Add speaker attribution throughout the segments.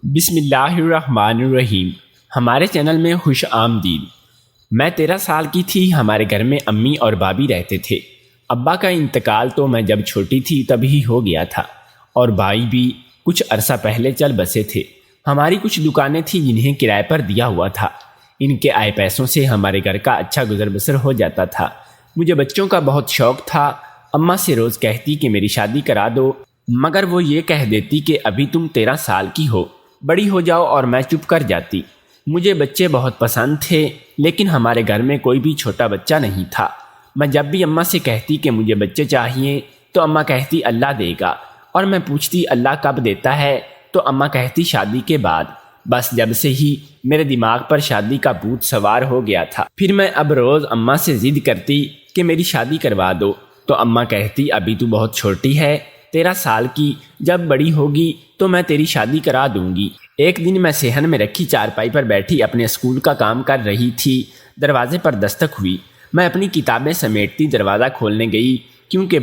Speaker 1: بسم اللہ الرحمن الرحیم۔ ہمارے چینل میں خوش آمدید۔ میں 13 سال کی تھی۔ ہمارے گھر میں امی اور بابی رہتے تھے۔ ابا کا انتقال تو میں جب چھوٹی تھی تب ہی ہو گیا تھا، اور بھائی بھی کچھ عرصہ پہلے چل بسے تھے۔ ہماری کچھ دکانیں تھیں جنہیں کرائے پر دیا ہوا تھا۔ ان کے آئے پیسوں سے ہمارے گھر کا اچھا گزر بسر ہو جاتا تھا۔ مجھے بچوں کا بہت شوق تھا۔ اماں سے روز کہتی کہ میری شادی کرا دو، مگر وہ یہ کہہ دیتی کہ ابھی تم 13 سال کی ہو، بڑی ہو جاؤ، اور میں چپ کر جاتی۔ مجھے بچے بہت پسند تھے، لیکن ہمارے گھر میں کوئی بھی چھوٹا بچہ نہیں تھا۔ میں جب بھی اماں سے کہتی کہ مجھے بچے چاہیے تو اماں کہتی اللہ دے گا، اور میں پوچھتی اللہ کب دیتا ہے تو اماں کہتی شادی کے بعد۔ بس جب سے ہی میرے دماغ پر شادی کا بھوت سوار ہو گیا تھا۔ پھر میں اب روز اماں سے ضد کرتی کہ میری شادی کروا دو، تو اماں کہتی ابھی تو بہت چھوٹی ہے، 13 سال کی، جب بڑی ہوگی تو میں تیری شادی کرا دوں گی۔ ایک دن میں صحن میں رکھی چارپائی پر بیٹھی اپنے اسکول کا کام کر رہی تھی۔ دروازے پر دستک ہوئی۔ میں اپنی کتابیں سمیٹتی دروازہ کھولنے گئی، کیونکہ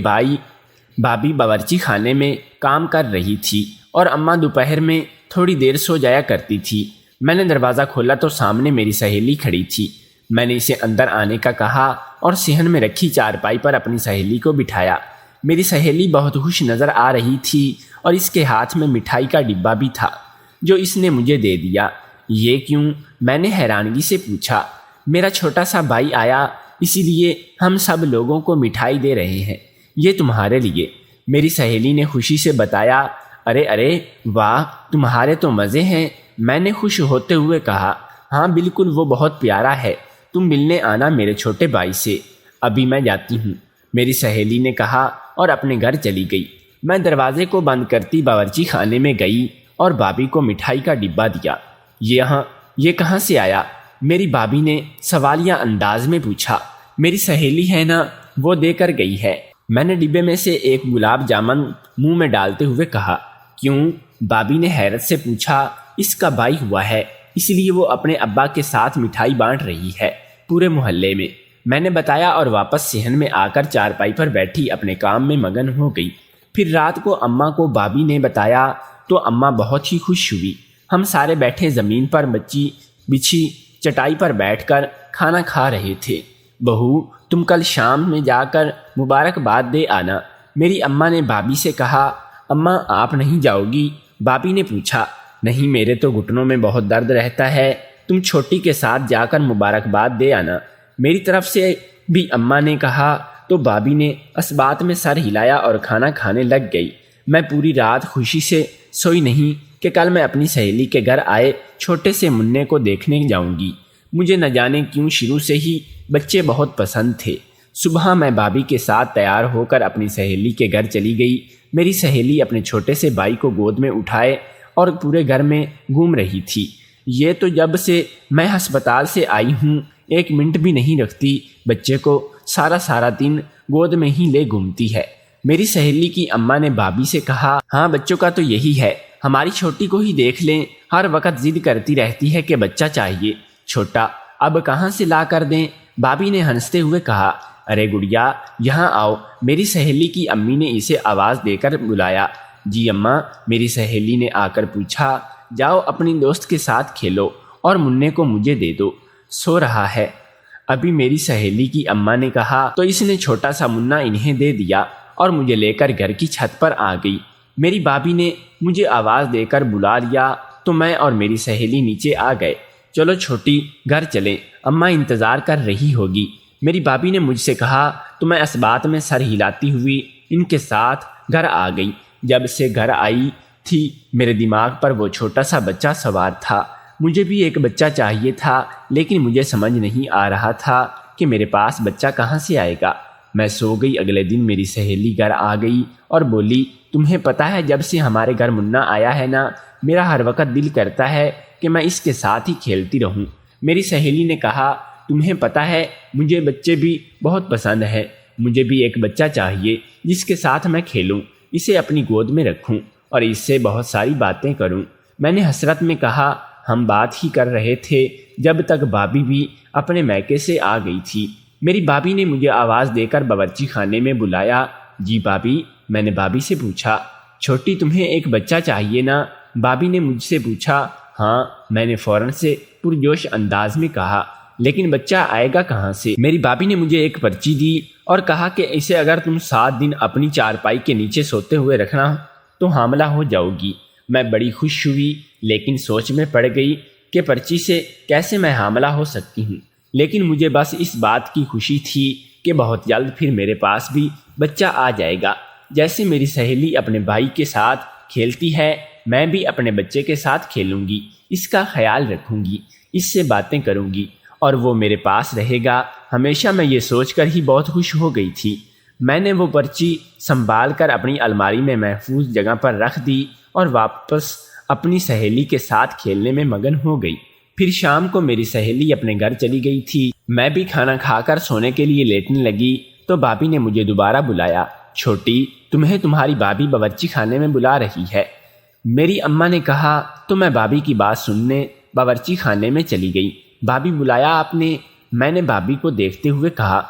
Speaker 1: بھابی باورچی خانے میں کام کر رہی تھی اور اماں دوپہر میں تھوڑی دیر سو جایا کرتی تھی۔ میں نے دروازہ کھولا تو سامنے میری سہیلی کھڑی تھی۔ میں نے اسے اندر آنے کا کہا اور صحن میں رکھی چارپائی پر اپنی سہیلی کو بٹھایا۔ میری سہیلی بہت خوش نظر آ رہی تھی، اور اس کے ہاتھ میں مٹھائی کا ڈبہ بھی تھا جو اس نے مجھے دے دیا۔ یہ کیوں؟ میں نے حیرانگی سے پوچھا۔ میرا چھوٹا سا بھائی آیا، اسی لیے ہم سب لوگوں کو مٹھائی دے رہے ہیں، یہ تمہارے لیے، میری سہیلی نے خوشی سے بتایا۔ ارے واہ، تمہارے تو مزے ہیں، میں نے خوش ہوتے ہوئے کہا۔ ہاں بالکل، وہ بہت پیارا ہے، تم ملنے آنا میرے چھوٹے بھائی سے۔ ابھی میں جاتی ہوں، میری سہیلی نے کہا اور اپنے گھر چلی گئی۔ میں دروازے کو بند کرتی باورچی خانے میں گئی اور بھابی کو مٹھائی کا ڈبہ دیا۔ یہ کہاں سے آیا؟ میری بھابی نے سوالیہ انداز میں پوچھا۔ میری سہیلی ہے نا، وہ دے کر گئی ہے، میں نے ڈبے میں سے ایک گلاب جامن منہ میں ڈالتے ہوئے کہا۔ کیوں؟ بھابی نے حیرت سے پوچھا۔ اس کا بھائی ہوا ہے، اس لیے وہ اپنے ابا کے ساتھ مٹھائی بانٹ رہی ہے پورے محلے میں، میں نے بتایا، اور واپس صحن میں آ کر چارپائی پر بیٹھی اپنے کام میں مگن ہو گئی۔ پھر رات کو اماں کو بھابی نے بتایا تو اماں بہت ہی خوش ہوئی۔ ہم سارے بیٹھے زمین پر بچھی چٹائی پر بیٹھ کر کھانا کھا رہے تھے۔ بہو، تم کل شام میں جا کر مبارکباد دے آنا، میری اماں نے بھابی سے کہا۔ اماں آپ نہیں جاؤ گی؟ بھابی نے پوچھا۔ نہیں، میرے تو گھٹنوں میں بہت درد رہتا ہے، تم چھوٹی کے ساتھ جا کر مبارکباد دے آنا، میری طرف سے بھی اماں نے کہا۔ تو بھابی نے اس بات میں سر ہلایا اور کھانا کھانے لگ گئی۔ میں پوری رات خوشی سے سوئی نہیں کہ کل میں اپنی سہیلی کے گھر آئے چھوٹے سے منّے کو دیکھنے جاؤں گی۔ مجھے نہ جانے کیوں شروع سے ہی بچے بہت پسند تھے۔ صبح میں بھابی کے ساتھ تیار ہو کر اپنی سہیلی کے گھر چلی گئی۔ میری سہیلی اپنے چھوٹے سے بھائی کو گود میں اٹھائے اور پورے گھر میں گھوم رہی تھی۔ یہ تو جب سے میں ہسپتال سے آئی ہوں 1 منٹ بھی نہیں رکھتی، بچے کو سارا دن گود میں ہی لے گھومتی ہے۔ میری سہیلی کی اماں نے بھابی سے کہا۔ ہاں، بچوں کا تو یہی ہے، ہماری چھوٹی کو ہی دیکھ لیں، ہر وقت ضد کرتی رہتی ہے کہ بچہ چاہیے۔ چھوٹا اب کہاں سے لا کر دیں؟ بھابی نے ہنستے ہوئے کہا۔ ارے گڑیا، یہاں آؤ، میری سہیلی کی امی نے اسے آواز دے کر بلایا۔ جی اماں، میری سہیلی نے آ کر پوچھا۔ جاؤ اپنی دوست کے ساتھ کھیلو اور منّے کو مجھے دے دو، سو رہا ہے۔ ابھی میری سہیلی کی اماں نے کہا تو اس نے چھوٹا سا منا انہیں دے دیا اور مجھے لے کر گھر کی چھت پر آ گئی۔ میری بھابی نے مجھے آواز دے کر بلا لیا تو میں اور میری سہیلی نیچے آ گئے۔ چلو چھوٹی، گھر چلیں، اماں انتظار کر رہی ہوگی، میری بھابی نے مجھ سے کہا تو میں اس بات میں سر ہلاتی ہوئی ان کے ساتھ گھر آ گئی۔ جب سے گھر آئی تھی میرے دماغ پر وہ چھوٹا سا بچہ سوار تھا۔ مجھے بھی ایک بچہ چاہیے تھا، لیکن مجھے سمجھ نہیں آ رہا تھا کہ میرے پاس بچہ کہاں سے آئے گا۔ میں سو گئی۔ اگلے دن میری سہیلی گھر آ گئی اور بولی، تمہیں پتہ ہے جب سے ہمارے گھر منا آیا ہے نا، میرا ہر وقت دل کرتا ہے کہ میں اس کے ساتھ ہی کھیلتی رہوں۔ میری سہیلی نے کہا، تمہیں پتہ ہے مجھے بچے بھی بہت پسند ہیں، مجھے بھی ایک بچہ چاہیے جس کے ساتھ میں کھیلوں، اسے اپنی گود میں رکھوں اور اس سے بہت ساری باتیں کروں۔ میں نے حسرت میں کہا، ہم بات ہی کر رہے تھے جب تک بھابی بھی اپنے میکے سے آ گئی تھی۔ میری بھابی نے مجھے آواز دے کر باورچی خانے میں بلایا۔ جی بھابی، میں نے بھابی سے پوچھا۔ چھوٹی، تمہیں ایک بچہ چاہیے نا؟ بابی نے مجھ سے پوچھا۔ ہاں، میں نے فوراً سے پرجوش انداز میں کہا، لیکن بچہ آئے گا کہاں سے؟ میری بابی نے مجھے ایک پرچی دی اور کہا کہ اسے اگر تم 7 دن اپنی چارپائی کے نیچے سوتے ہوئے رکھنا تو حاملہ ہو جاؤ گی۔ میں بڑی خوش ہوئی، لیکن سوچ میں پڑ گئی کہ پرچی سے کیسے میں حاملہ ہو سکتی ہوں۔ لیکن مجھے بس اس بات کی خوشی تھی کہ بہت جلد پھر میرے پاس بھی بچہ آ جائے گا۔ جیسے میری سہیلی اپنے بھائی کے ساتھ کھیلتی ہے، میں بھی اپنے بچے کے ساتھ کھیلوں گی، اس کا خیال رکھوں گی، اس سے باتیں کروں گی اور وہ میرے پاس رہے گا ہمیشہ۔ میں یہ سوچ کر ہی بہت خوش ہو گئی تھی۔ میں نے وہ پرچی سنبھال کر اپنی الماری میں محفوظ جگہ پر رکھ دی اور واپس اپنی سہیلی کے ساتھ کھیلنے میں مگن ہو گئی۔ پھر شام کو میری سہیلی اپنے گھر چلی گئی تھی۔ میں بھی کھانا کھا کر سونے کے لیے لیٹنے لگی تو بابی نے مجھے دوبارہ بلایا۔ چھوٹی، تمہیں تمہاری بابی باورچی خانے میں بلا رہی ہے۔ میری اماں نے کہا تو میں بابی کی بات سننے باورچی خانے میں چلی گئی۔ بابی، بلایا آپ نے؟ میں نے بابی کو دیکھتے ہوئے کہا،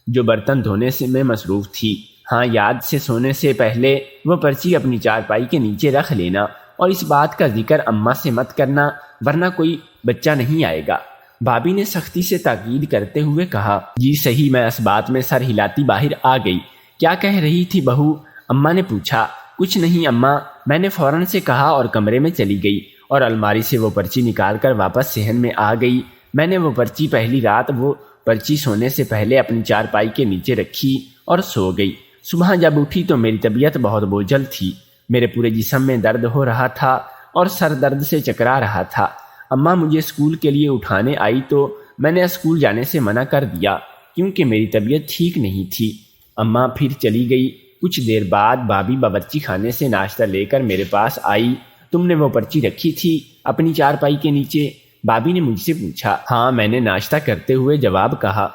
Speaker 1: جو برتن دھونے سے میں مصروف تھی۔ ہاں، یاد سے سونے سے پہلے وہ پرچی اپنی چارپائی کے نیچے رکھ لینا اور اس بات کا ذکر اماں سے مت کرنا، ورنہ کوئی بچہ نہیں آئے گا۔ بابی نے سختی سے تاکید کرتے ہوئے کہا۔ جی صحیح، میں اس بات میں سر ہلاتی باہر آ گئی۔ کیا کہہ رہی تھی بہو؟ اماں نے پوچھا۔ کچھ نہیں اماں، میں نے فوراً سے کہا اور کمرے میں چلی گئی اور الماری سے وہ پرچی نکال کر واپس صحن میں آ گئی۔ میں نے وہ پرچی پہلی رات وہ پرچی سونے سے پہلے اپنی چارپائی کے نیچے رکھی اور سو گئی۔ صبح جب اٹھی تو میری طبیعت بہت بوجھل تھی۔ میرے پورے جسم میں درد ہو رہا تھا اور سر درد سے چکرا رہا تھا۔ اماں مجھے اسکول کے لیے اٹھانے آئی تو میں نے اسکول جانے سے منع کر دیا کیونکہ میری طبیعت ٹھیک نہیں تھی۔ اماں پھر چلی گئی۔ کچھ دیر بعد بابی باورچی خانے سے ناشتہ لے کر میرے پاس آئی۔ تم نے وہ پرچی رکھی تھی اپنی چارپائی کے نیچے؟ بابی نے مجھ سے پوچھا۔ ہاں، میں نے ناشتہ کرتے ہوئے جواب کہا۔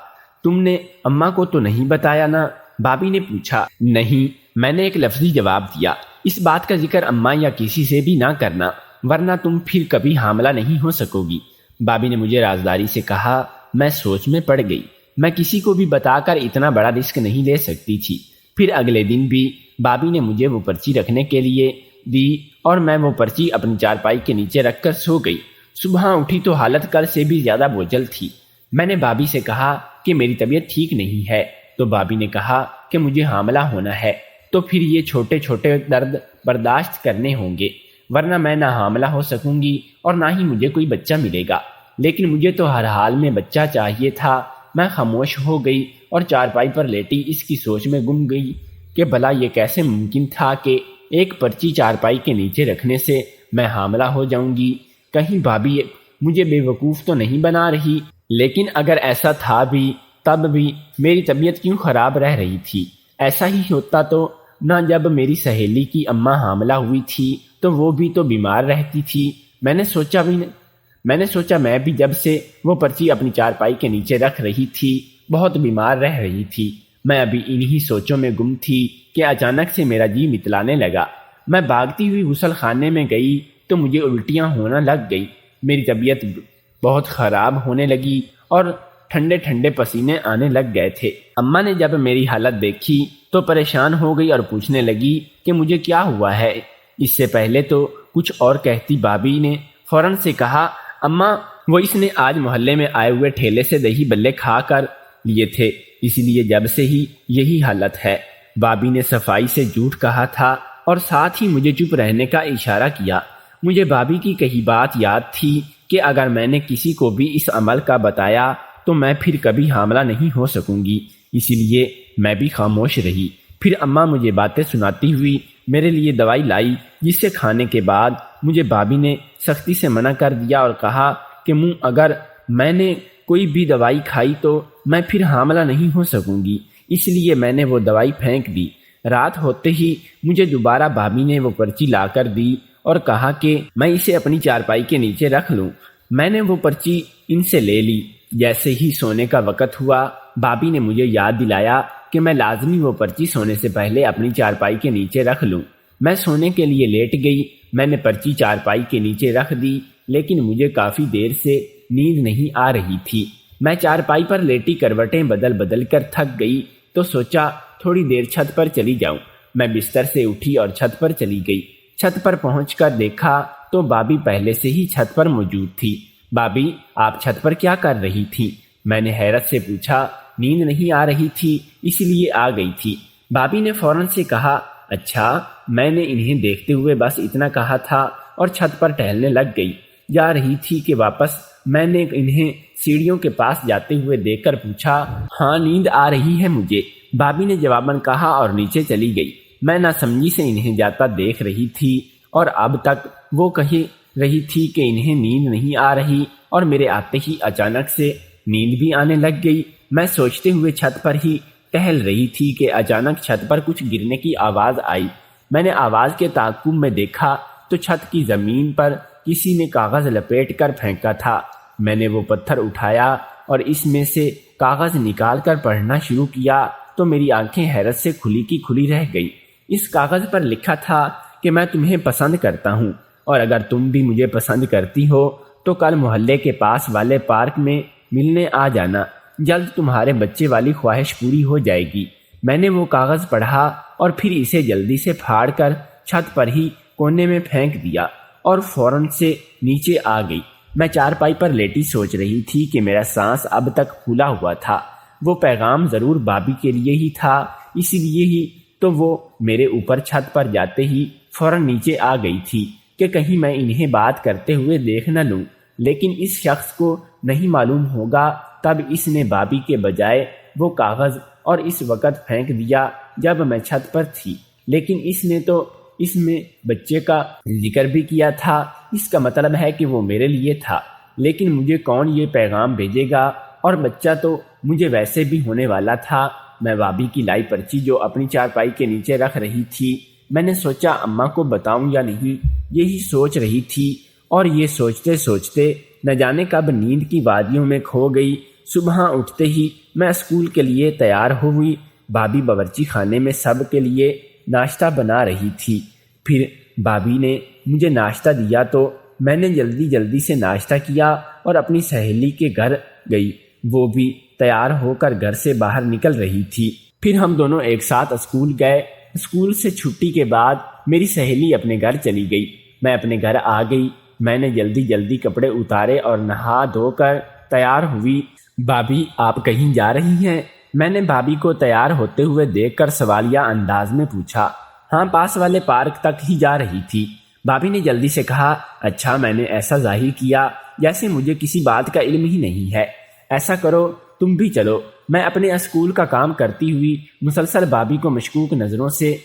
Speaker 1: تم نے اماں کو تو نہیں بتایا نا؟ بابی نے پوچھا۔ نہیں، میں نے ایک لفظی جواب دیا۔ اس بات کا ذکر اماں یا کسی سے بھی نہ کرنا، ورنہ تم پھر کبھی حاملہ نہیں ہو سکو گی۔ بابی نے مجھے رازداری سے کہا۔ میں سوچ میں پڑ گئی۔ میں کسی کو بھی بتا کر اتنا بڑا رسک نہیں لے سکتی تھی۔ پھر اگلے دن بھی بابی نے مجھے وہ پرچی رکھنے کے لیے دی اور میں وہ پرچی اپنی چارپائی کے نیچے رکھ کر سو گئی۔ صبح اٹھی تو حالت کل سے بھی زیادہ بوجھل تھی۔ میں نے بابی سے کہا کہ میری طبیعت ٹھیک نہیں ہے تو بابی نے کہا کہ مجھے حاملہ ہونا ہے تو پھر یہ چھوٹے چھوٹے درد برداشت کرنے ہوں گے، ورنہ میں نہ حاملہ ہو سکوں گی اور نہ ہی مجھے کوئی بچہ ملے گا۔ لیکن مجھے تو ہر حال میں بچہ چاہیے تھا۔ میں خاموش ہو گئی اور چارپائی پر لیٹی اس کی سوچ میں گم گئی کہ بھلا یہ کیسے ممکن تھا کہ ایک پرچی چارپائی کے نیچے رکھنے سے میں حاملہ ہو جاؤں گی۔ کہیں بابی مجھے بے وقوف تو نہیں بنا رہی؟ لیکن اگر ایسا تھا بھی تب بھی میری طبیعت کیوں خراب رہ رہی تھی؟ ایسا ہی ہوتا تو نہ جب میری سہیلی کی اماں حاملہ ہوئی تھی تو وہ بھی تو بیمار رہتی تھی۔ میں نے سوچا میں بھی جب سے وہ پرچی اپنی چارپائی کے نیچے رکھ رہی تھی بہت بیمار رہ رہی تھی۔ میں ابھی انہی سوچوں میں گم تھی کہ اچانک سے میرا جی متلانے لگا۔ میں بھاگتی ہوئی غسل خانے میں گئی تو مجھے الٹیاں ہونا لگ گئی۔ میری طبیعت بہت خراب ہونے لگی اور ٹھنڈے ٹھنڈے پسینے آنے لگ گئے تھے۔ اماں نے جب میری حالت دیکھی تو پریشان ہو گئی اور پوچھنے لگی کہ مجھے کیا ہوا ہے۔ اس سے پہلے تو کچھ اور کہتی بابی نے فوراً سے کہا، اماں وہ اس نے آج محلے میں آئے ہوئے ٹھیلے سے دہی بلے کھا کر لیے تھے، اس لیے جب سے ہی یہی حالت ہے۔ بابی نے صفائی سے جھوٹ کہا تھا اور ساتھ ہی مجھے چپ رہنے کا اشارہ کیا۔ مجھے بابی کی کہی بات یاد تھی کہ اگر میں نے کسی کو بھی اس عمل کا بتایا تو میں پھر کبھی حاملہ نہیں ہو سکوں گی، اسی لیے میں بھی خاموش رہی۔ پھر اماں مجھے باتیں سناتی ہوئی میرے لیے دوائی لائی، جسے کھانے کے بعد مجھے بابی نے سختی سے منع کر دیا اور کہا کہ اگر میں نے کوئی بھی دوائی کھائی تو میں پھر حاملہ نہیں ہو سکوں گی، اس لیے میں نے وہ دوائی پھینک دی۔ رات ہوتے ہی مجھے دوبارہ بابی نے وہ پرچی لا کر دی اور کہا کہ میں اسے اپنی چارپائی کے نیچے رکھ لوں۔ میں نے وہ پرچی ان سے لے لی۔ جیسے ہی سونے کا وقت ہوا بابی نے مجھے یاد دلایا کہ میں لازمی وہ پرچی سونے سے پہلے اپنی چارپائی کے نیچے رکھ لوں۔ میں سونے کے لیے لیٹ گئی۔ میں نے پرچی چارپائی کے نیچے رکھ دی، لیکن مجھے کافی دیر سے نیند نہیں آ رہی تھی۔ میں چارپائی پر لیٹی کروٹیں بدل کر تھک گئی تو سوچا تھوڑی دیر چھت پر چلی جاؤں۔ میں بستر سے اٹھی اور چھت پر چلی گئی۔ چھت پر پہنچ کر دیکھا تو بابی پہلے سے ہی چھت پر موجود تھی۔ بابی، آپ چھت پر کیا کر رہی تھی؟ میں نے حیرت سے پوچھا۔ نیند نہیں آ رہی تھی، اس لیے آ گئی تھی، بابی نے فوراً سے کہا۔ اچھا، میں نے انہیں دیکھتے ہوئے بس اتنا کہا تھا اور چھت پر ٹہلنے لگ گئی۔ جا رہی تھی کہ واپس میں نے انہیں سیڑھیوں کے پاس جاتے ہوئے دیکھ کر پوچھا۔ ہاں، نیند آ رہی ہے مجھے، بابی نے جواباً کہا اور نیچے چلی گئی۔ میں ناسمجھی سے انہیں جاتا دیکھ رہی تھی اور اب تک وہ کہہ رہی تھی کہ انہیں نیند نہیں آ رہی، اور میرے آتے ہی اچانک سے نیند بھی آنے لگ گئی۔ میں سوچتے ہوئے چھت پر ہی ٹہل رہی تھی کہ اچانک چھت پر کچھ گرنے کی آواز آئی۔ میں نے آواز کے تعاقب میں دیکھا تو چھت کی زمین پر کسی نے کاغذ لپیٹ کر پھینکا تھا۔ میں نے وہ پتھر اٹھایا اور اس میں سے کاغذ نکال کر پڑھنا شروع کیا تو میری آنکھیں حیرت سے کھلی کی کھلی رہ گئی۔ اس کاغذ پر لکھا تھا کہ میں تمہیں پسند کرتا ہوں، اور اگر تم بھی مجھے پسند کرتی ہو تو کل محلے کے پاس والے پارک میں ملنے آ جانا، جلد تمہارے بچے والی خواہش پوری ہو جائے گی۔ میں نے وہ کاغذ پڑھا اور پھر اسے جلدی سے پھاڑ کر چھت پر ہی کونے میں پھینک دیا اور فوراً سے نیچے آ گئی۔ میں چارپائی پر لیٹی سوچ رہی تھی کہ میرا سانس اب تک پھولا ہوا تھا۔ وہ پیغام ضرور بابی کے لیے ہی تھا، اس لیے ہی تو وہ میرے اوپر چھت پر جاتے ہی فوراً نیچے آ گئی تھی کہ کہیں میں انہیں بات کرتے ہوئے دیکھ نہ لوں۔ لیکن اس شخص کو نہیں معلوم ہوگا، تب اس نے بابی کے بجائے وہ کاغذ اور اس وقت پھینک دیا جب میں چھت پر تھی۔ لیکن اس نے تو اس میں بچے کا ذکر بھی کیا تھا، اس کا مطلب ہے کہ وہ میرے لیے تھا۔ لیکن مجھے کون یہ پیغام بھیجے گا، اور بچہ تو مجھے ویسے بھی ہونے والا تھا۔ میں بابی کی لائی پرچی جو اپنی چارپائی کے نیچے رکھ رہی تھی، میں نے سوچا اماں کو بتاؤں یا نہیں، یہی سوچ رہی تھی، اور یہ سوچتے سوچتے نہ جانے کب نیند کی وادیوں میں کھو گئی۔ صبح اٹھتے ہی میں اسکول کے لیے تیار ہوئی۔ بابی باورچی خانے میں سب کے لیے ناشتہ بنا رہی تھی۔ پھر بابی نے مجھے ناشتہ دیا تو میں نے جلدی سے ناشتہ کیا اور اپنی سہیلی کے گھر گئی۔ وہ بھی تیار ہو کر گھر سے باہر نکل رہی تھی۔ پھر ہم دونوں ایک ساتھ اسکول گئے۔ اسکول سے چھٹی کے بعد میری سہیلی اپنے گھر چلی گئی، میں اپنے گھر آ گئی۔ میں نے جلدی کپڑے اتارے اور نہا دھو کر تیار ہوئی۔ بابی، آپ کہیں جا رہی ہیں؟ میں نے بابی کو تیار ہوتے ہوئے دیکھ کر سوالیہ انداز میں پوچھا۔ ہاں، پاس والے پارک تک ہی جا رہی تھی، بابی نے جلدی سے کہا۔ اچھا، میں نے ایسا ظاہر کیا جیسے مجھے کسی بات کا علم ہی نہیں ہے۔ ایسا کرو، تم بھی چلو۔ میں اپنے اسکول کا کام کرتی ہوئی مسلسل بابی کو مشکوک نظروں سے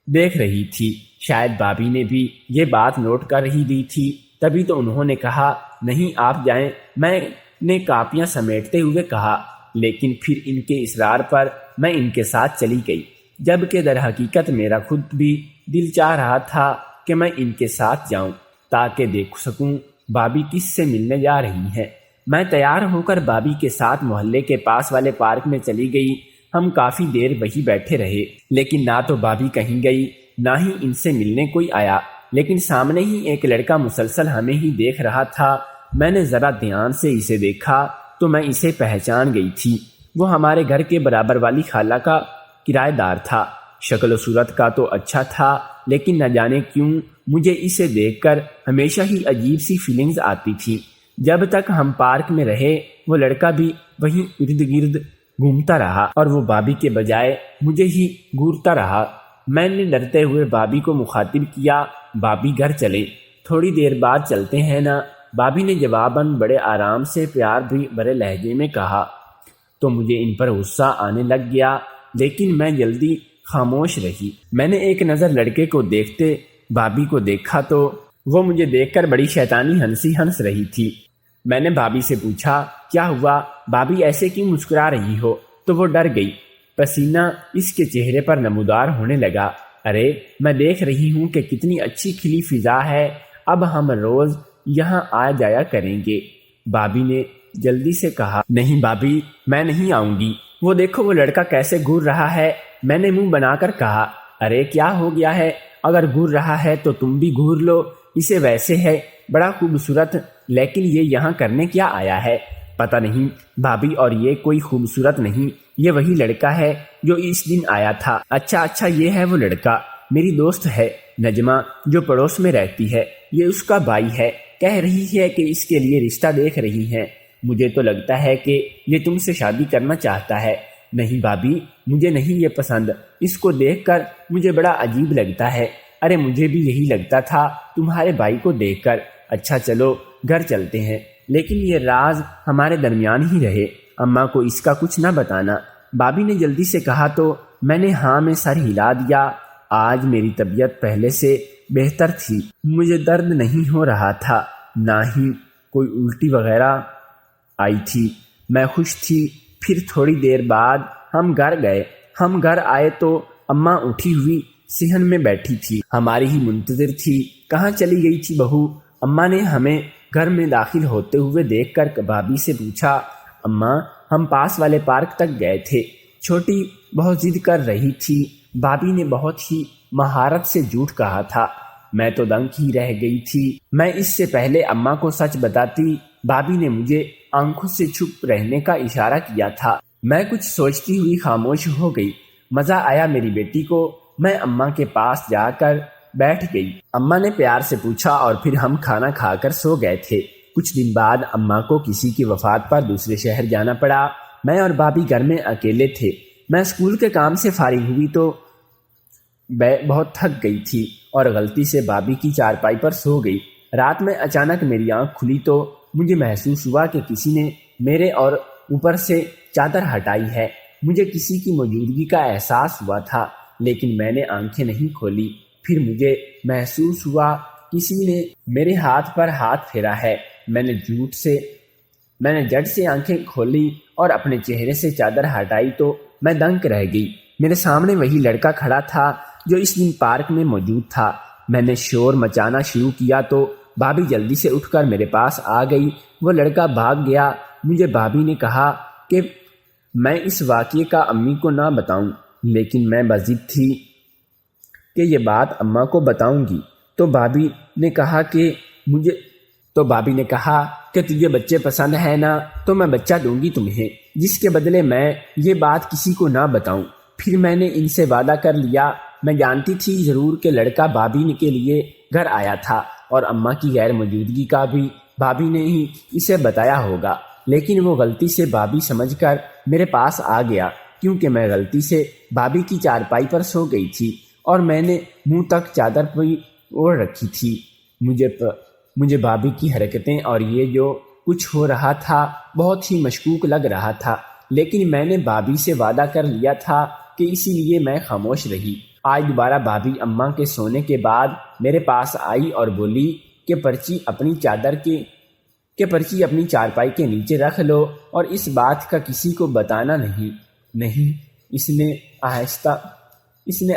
Speaker 1: دیکھ رہی تھی۔ شاید بابی نے بھی یہ بات نوٹ کر ہی دی تھی، تبھی تو انہوں نے کہا، نہیں آپ جائیں۔ میں نے کاپیاں سمیٹتے ہوئے کہا، لیکن پھر ان کے اصرار پر میں ان کے ساتھ چلی گئی، جبکہ در حقیقت میرا خود بھی دل چاہ رہا تھا کہ میں ان کے ساتھ جاؤں تاکہ دیکھ سکوں بابی کس سے ملنے جا رہی ہیں۔ میں تیار ہو کر بابی کے ساتھ محلے کے پاس والے پارک میں چلی گئی۔ ہم کافی دیر وہی بیٹھے رہے، لیکن نہ تو بابی کہیں گئی نہ ہی ان سے ملنے کوئی آیا۔ لیکن سامنے ہی ایک لڑکا مسلسل ہمیں ہی دیکھ رہا تھا۔ میں نے ذرا دھیان سے اسے دیکھا تو میں اسے پہچان گئی تھی۔ وہ ہمارے گھر کے برابر والی خالہ کا کرایہ دار تھا۔ شکل و صورت کا تو اچھا تھا، لیکن نہ جانے کیوں مجھے اسے دیکھ کر ہمیشہ ہی عجیب سی فیلنگز آتی تھی۔ جب تک ہم پارک میں رہے وہ لڑکا بھی وہیں ارد گرد گھومتا رہا اور وہ بابی کے بجائے مجھے ہی گھورتا رہا۔ میں نے ڈرتے ہوئے بابی کو مخاطب کیا، بابی گھر چلیں، تھوڑی دیر بعد چلتے ہیں نا؟ بابی نے جواباً بڑے آرام سے پیار بھی بھرے لہجے میں کہا۔ تو مجھے ان پر غصہ آنے لگ گیا، لیکن میں جلدی خاموش رہی۔ میں نے ایک نظر لڑکے کو دیکھتے بابی کو دیکھا تو وہ مجھے دیکھ کر بڑی شیطانی ہنسی ہنس رہی تھی۔ میں نے بابی سے پوچھا، کیا ہوا بابی، ایسے کیوں مسکرا رہی ہو؟ تو وہ ڈر گئی، پسینہ اس کے چہرے پر نمودار ہونے لگا۔ ارے میں دیکھ رہی ہوں کہ کتنی اچھی کھلی فضا ہے، اب ہم روز یہاں آ جایا کریں گے، بابی نے جلدی سے کہا۔ نہیں بابی، میں نہیں آؤں گی، وہ دیکھو وہ لڑکا کیسے گھور رہا ہے، میں نے منہ بنا کر کہا۔ ارے کیا ہو گیا ہے، اگر گھور رہا ہے تو تم بھی گھور لو، اسے ویسے ہے بڑا خوبصورت، لیکن یہ یہاں کرنے کیا آیا ہے؟ پتہ نہیں بھابھی، اور یہ کوئی خوبصورت نہیں، یہ وہی لڑکا ہے جو اس دن آیا تھا۔ اچھا یہ ہے وہ لڑکا، میری دوست ہے، نجمہ جو پڑوس میں رہتی ہے، یہ اس کا بھائی ہے، کہہ رہی ہے کہ اس کے لیے رشتہ دیکھ رہی ہیں۔ مجھے تو لگتا ہے کہ یہ تم سے شادی کرنا چاہتا ہے۔ نہیں بھابھی، مجھے نہیں یہ پسند، اس کو دیکھ کر مجھے بڑا عجیب لگتا ہے۔ ارے مجھے بھی یہی لگتا تھا تمہارے بھائی کو دیکھ کر۔ اچھا چلو گھر چلتے ہیں، لیکن یہ راز ہمارے درمیان ہی رہے، اماں کو اس کا کچھ نہ بتانا۔ بھابھی نے جلدی سے کہا تو میں نے ہاں میں سر ہلا دیا۔ آج میری طبیعت پہلے سے بہتر تھی، مجھے درد نہیں ہو رہا تھا، نہ ہی کوئی الٹی وغیرہ آئی تھی، میں خوش تھی۔ پھر تھوڑی دیر بعد ہم گھر گئے۔ ہم گھر آئے تو اماں اٹھی ہوئی صحن میں بیٹھی تھی، ہماری ہی منتظر تھی۔ کہاں چلی گئی تھی بہو؟ اماں نے ہمیں گھر میں داخل ہوتے ہوئے دیکھ کر بھابھی سے پوچھا۔ اماں، ہم پاس والے پارک تک گئے تھے، چھوٹی بہت ضد کر رہی تھی، بھابھی نے بہت ہی مہارت سے جھوٹ کہا تھا، میں تو دنگ ہی رہ گئی تھی۔ میں اس سے پہلے اماں کو سچ بتاتی، بھابھی نے مجھے آنکھوں سے چھپ رہنے کا اشارہ کیا تھا۔ میں کچھ سوچتی ہوئی خاموش ہو گئی۔ مزہ آیا میری بیٹی کو۔ میں اماں کے پاس جا کر بیٹھ گئی۔ اماں نے پیار سے پوچھا اور پھر ہم کھانا کھا کر سو گئے تھے۔ کچھ دن بعد اماں کو کسی کی وفات پر دوسرے شہر جانا پڑا۔ میں اور بھابھی گھر میں اکیلے تھے۔ میں اسکول کے کام سے فارغ ہوئی تو بہت تھک گئی تھی اور غلطی سے بھابھی کی چارپائی پر سو گئی۔ رات میں اچانک میری آنکھ کھلی تو مجھے محسوس ہوا کہ کسی نے میرے اور اوپر سے چادر ہٹائی ہے۔ مجھے کسی کی موجودگی کا احساس ہوا تھا، لیکن میں نے آنکھیں نہیں کھولی۔ پھر مجھے محسوس ہوا کسی نے میرے ہاتھ پر ہاتھ پھیرا ہے۔ میں نے جھٹ سے آنکھیں کھولی اور اپنے چہرے سے چادر ہٹائی تو میں دنگ رہ گئی۔ میرے سامنے وہی لڑکا کھڑا تھا جو اس دن پارک میں موجود تھا۔ میں نے شور مچانا شروع کیا تو بھابھی جلدی سے اٹھ کر میرے پاس آ گئی۔ وہ لڑکا بھاگ گیا۔ مجھے بھابھی نے کہا کہ میں اس واقعے کا امی کو نہ بتاؤں، لیکن میں بضد تھی کہ یہ بات اماں کو بتاؤں گی۔ تو بھابھی نے کہا کہ تجھے بچے پسند ہے نا، تو میں بچہ دوں گی تمہیں، جس کے بدلے میں یہ بات کسی کو نہ بتاؤں۔ پھر میں نے ان سے وعدہ کر لیا۔ میں جانتی تھی ضرور کہ لڑکا بھابھی کے لیے گھر آیا تھا اور اماں کی غیر موجودگی کا بھی بھابھی نے ہی اسے بتایا ہوگا، لیکن وہ غلطی سے بھابھی سمجھ کر میرے پاس آ گیا، کیونکہ میں غلطی سے بھابھی کی چارپائی پر سو گئی تھی اور میں نے منہ تک چادر پہ اوڑھ رکھی تھی۔ مجھے بھابھی کی حرکتیں اور یہ جو کچھ ہو رہا تھا بہت ہی مشکوک لگ رہا تھا، لیکن میں نے بھابھی سے وعدہ کر لیا تھا کہ اسی لیے میں خاموش رہی۔ آج دوبارہ بھابھی اماں کے سونے کے بعد میرے پاس آئی اور بولی کہ پرچی اپنی چارپائی کے نیچے رکھ لو اور اس بات کا کسی کو بتانا نہیں۔ نہیں، اس نے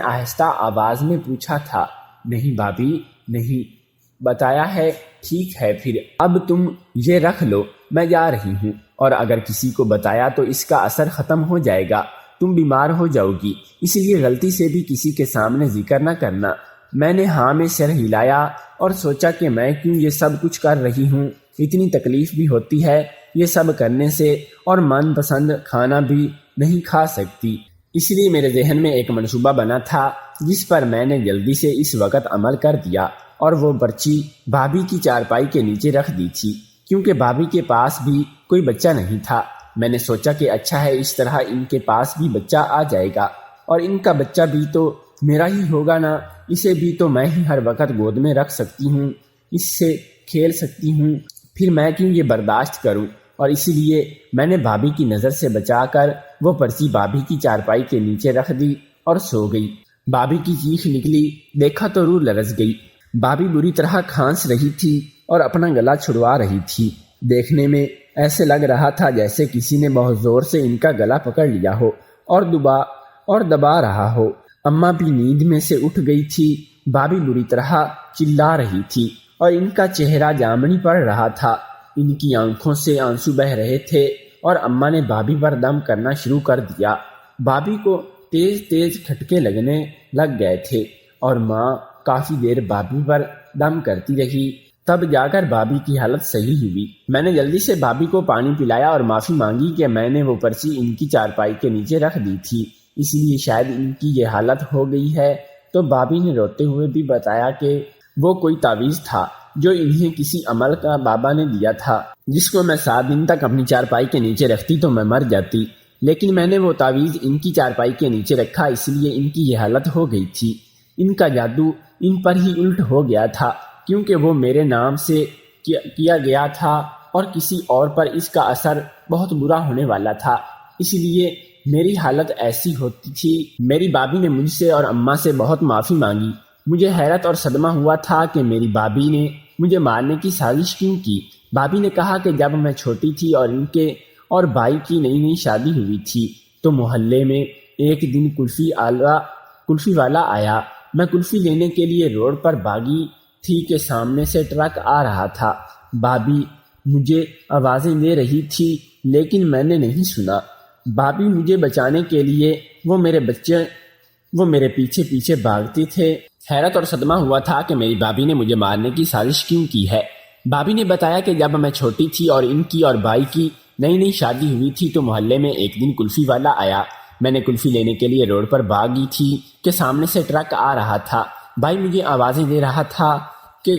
Speaker 1: آہستہ آواز میں پوچھا تھا۔ نہیں بھابھی، نہیں بتایا ہے۔ ٹھیک ہے، پھر اب تم یہ رکھ لو، میں جا رہی ہوں، اور اگر کسی کو بتایا تو اس کا اثر ختم ہو جائے گا، تم بیمار ہو جاؤ گی، اس لیے غلطی سے بھی کسی کے سامنے ذکر نہ کرنا۔ میں نے ہاں میں سر ہلایا اور سوچا کہ میں کیوں یہ سب کچھ کر رہی ہوں، اتنی تکلیف بھی ہوتی ہے یہ سب کرنے سے، اور من پسند کھانا بھی نہیں کھا سکتی۔ اس لیے میرے ذہن میں ایک منصوبہ بنا تھا جس پر میں نے جلدی سے اس وقت عمل کر دیا، اور وہ پرچی بھابھی کی چارپائی کے نیچے رکھ دی تھی، کیونکہ بھابھی کے پاس بھی کوئی بچہ نہیں تھا۔ میں نے سوچا کہ اچھا ہے، اس طرح ان کے پاس بھی بچہ آ جائے گا، اور ان کا بچہ بھی تو میرا ہی ہوگا نا، اسے بھی تو میں ہی ہر وقت گود میں رکھ سکتی ہوں، اس سے کھیل سکتی ہوں، پھر میں کیوں یہ برداشت کروں؟ اور اسی لیے میں نے بھابھی کی نظر سے بچا کر وہ پرچی بھابھی کی چارپائی کے نیچے رکھ دی اور سو گئی۔ بھابھی کی چیخ نکلی، دیکھا تو روح لرز گئی۔ بھابھی بری طرح کھانس رہی تھی اور اپنا گلا چھڑوا رہی تھی۔ دیکھنے میں ایسے لگ رہا تھا جیسے کسی نے بہت زور سے ان کا گلا پکڑ لیا ہو اور دبا رہا ہو۔ اماں بھی نیند میں سے اٹھ گئی تھی۔ بھابھی بری طرح چلا رہی تھی اور ان کا چہرہ جامنی پڑ رہا تھا، ان کی آنکھوں سے آنسو بہہ رہے تھے، اور اماں نے بھابھی پر دم کرنا شروع کر دیا۔ بھابھی کو تیز تیز کھٹکے لگنے لگ گئے تھے اور ماں کافی دیر بھابھی پر دم کرتی رہی، تب جا کر بھابھی کی حالت صحیح ہوئی۔ میں نے جلدی سے بھابھی کو پانی پلایا اور معافی مانگی کہ میں نے وہ پرچی ان کی چارپائی کے نیچے رکھ دی تھی، اس لیے شاید ان کی یہ حالت ہو گئی ہے۔ تو بابی نے روتے ہوئے بھی بتایا کہ وہ کوئی تعویذ تھا جو انہیں کسی عمل کا بابا نے دیا تھا، جس کو میں 7 دن تک اپنی چارپائی کے نیچے رکھتی تو میں مر جاتی، لیکن میں نے وہ تعویذ ان کی چارپائی کے نیچے رکھا، اس لیے ان کی یہ حالت ہو گئی تھی۔ ان کا جادو ان پر ہی الٹ ہو گیا تھا، کیونکہ وہ میرے نام سے کیا گیا تھا اور کسی اور پر اس کا اثر بہت برا ہونے والا تھا، اس لیے میری حالت ایسی ہوتی تھی۔ میری بابی نے مجھ سے اور اماں سے بہت معافی مانگی۔ مجھے حیرت اور صدمہ ہوا تھا کہ میری بابی نے مجھے مارنے کی سازش کیوں کی۔ بابی نے کہا کہ جب میں چھوٹی تھی اور ان کے اور بھائی کی نئی شادی ہوئی تھی تو محلے میں ایک دن کلفی والا آیا۔ میں کلفی لینے کے لیے روڈ پر بھاگی تھی کہ سامنے سے ٹرک آ رہا تھا۔ بابی مجھے آوازیں دے رہی تھی لیکن میں نے نہیں سنا۔ بابی مجھے بچانے کے لیے وہ میرے پیچھے پیچھے بھاگتے تھے۔ حیرت اور صدمہ ہوا تھا کہ میری بابی نے مجھے مارنے کی سازش کیوں کی ہے۔ بابی نے بتایا کہ جب میں چھوٹی تھی اور ان کی اور بھائی کی نئی شادی ہوئی تھی تو محلے میں ایک دن کلفی والا آیا۔ میں نے کلفی لینے کے لیے روڈ پر بھاگی تھی کہ سامنے سے ٹرک آ رہا تھا۔ بھائی مجھے آوازیں دے رہا تھا کہ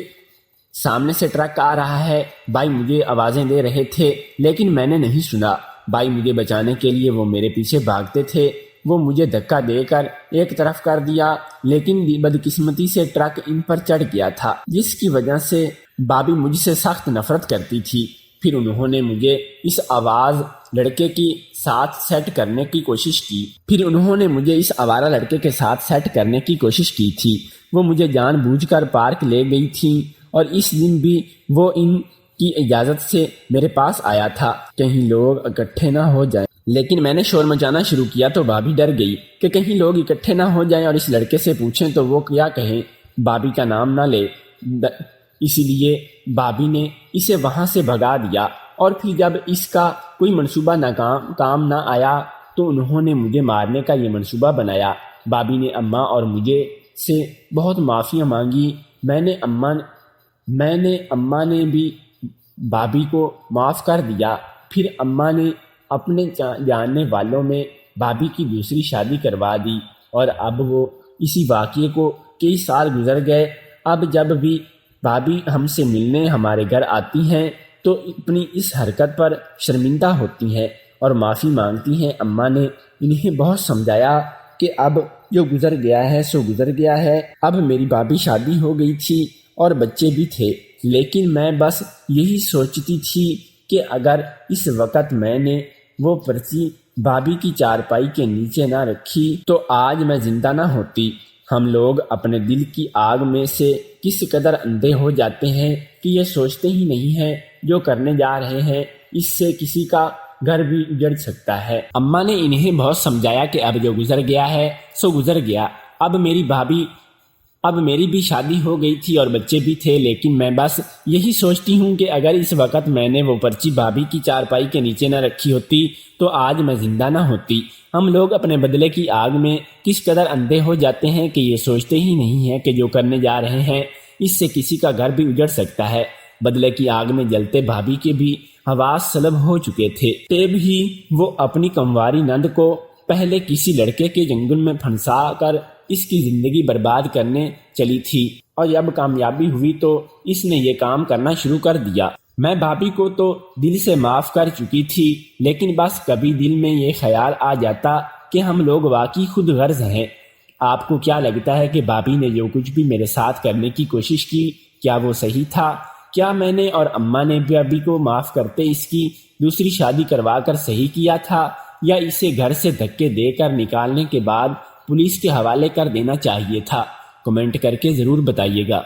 Speaker 1: سامنے سے ٹرک آ رہا ہے۔ بھائی مجھے آوازیں دے رہے تھے لیکن میں نے نہیں سنا۔ بھائی مجھے بچانے کے لیے وہ میرے پیچھے بھاگتے تھے۔ وہ مجھے دھکا دے کر ایک طرف کر دیا، لیکن بدقسمتی سے ٹرک ان پر چڑھ گیا تھا، جس کی وجہ سے بابی مجھ سے سخت نفرت کرتی تھی۔ پھر انہوں نے مجھے اس آوارہ لڑکے کے ساتھ سیٹ کرنے کی کوشش کی تھی۔ وہ مجھے جان بوجھ کر پارک لے گئی تھی اور اس دن بھی وہ ان کی اجازت سے میرے پاس آیا تھا، کہیں لوگ اکٹھے نہ ہو جائیں۔ لیکن میں نے شور مچانا شروع کیا تو بابی ڈر گئی کہ کہیں لوگ اکٹھے نہ ہو جائیں اور اس لڑکے سے پوچھیں تو وہ کیا کہیں، بابی کا نام نہ لے۔ اسی لیے بابی نے اسے وہاں سے بھگا دیا، اور پھر جب اس کا کوئی منصوبہ کام نہ آیا تو انہوں نے مجھے مارنے کا یہ منصوبہ بنایا۔ بابی نے اماں اور مجھے سے بہت معافیاں مانگی۔ میں نے اماں نے بھی بابی کو معاف کر دیا۔ پھر اماں نے اپنے جاننے والوں میں بابی کی دوسری شادی کروا دی، اور اب وہ اسی واقعے کو کئی سال گزر گئے۔ اب جب بھی بابی ہم سے ملنے ہمارے گھر آتی ہیں تو اپنی اس حرکت پر شرمندہ ہوتی ہیں اور معافی مانگتی ہیں۔ اماں نے انہیں بہت سمجھایا کہ اب جو گزر گیا ہے سو گزر گیا ہے۔ اب میری بابی شادی ہو گئی تھی اور بچے بھی تھے، لیکن میں بس یہی سوچتی تھی کہ اگر اس وقت میں نے وہ پرچی بابی کی چارپائی کے نیچے نہ رکھی تو آج میں زندہ نہ ہوتی۔ ہم لوگ اپنے دل کی آگ میں سے کس قدر اندھے ہو جاتے ہیں کہ یہ سوچتے ہی نہیں ہیں جو کرنے جا رہے ہیں اس سے کسی کا گھر بھی اجڑ سکتا ہے۔ اماں نے انہیں بہت سمجھایا کہ اب جو گزر گیا ہے سو گزر گیا۔ اب میری بھی شادی ہو گئی تھی اور بچے بھی تھے، لیکن میں بس یہی سوچتی ہوں کہ اگر اس وقت میں نے وہ پرچی بابی کی چارپائی کے نیچے نہ رکھی ہوتی تو آج میں زندہ نہ ہوتی۔ ہم لوگ اپنے بدلے کی آگ میں کس قدر اندھے ہو جاتے ہیں کہ یہ سوچتے ہی نہیں ہیں کہ جو کرنے جا رہے ہیں اس سے کسی کا گھر بھی اجڑ سکتا ہے۔ بدلے کی آگ میں جلتے بھابی کے بھی حواس سلب ہو چکے تھے۔ تب ہی وہ اپنی کمواری نند کو پہلے کسی لڑکے کے جنگل میں پھنسا کر اس کی زندگی برباد کرنے چلی تھی، اور جب کامیابی ہوئی تو اس نے یہ کام کرنا شروع کر دیا۔ میں بھابی کو تو دل سے معاف کر چکی تھی، لیکن بس کبھی دل میں یہ خیال آ جاتا کہ ہم لوگ واقعی خود غرض ہیں۔ آپ کو کیا لگتا ہے کہ بھابی نے جو کچھ بھی میرے ساتھ کرنے کی کوشش کی کیا وہ صحیح تھا؟ کیا میں نے اور اماں نے بھابی کو معاف کرتے اس کی دوسری شادی کروا کر صحیح کیا تھا، یا اسے گھر سے دھکے دے کر نکالنے کے بعد پولیس کے حوالے کر دینا چاہیے تھا؟ کمنٹ کر کے ضرور بتائیے گا۔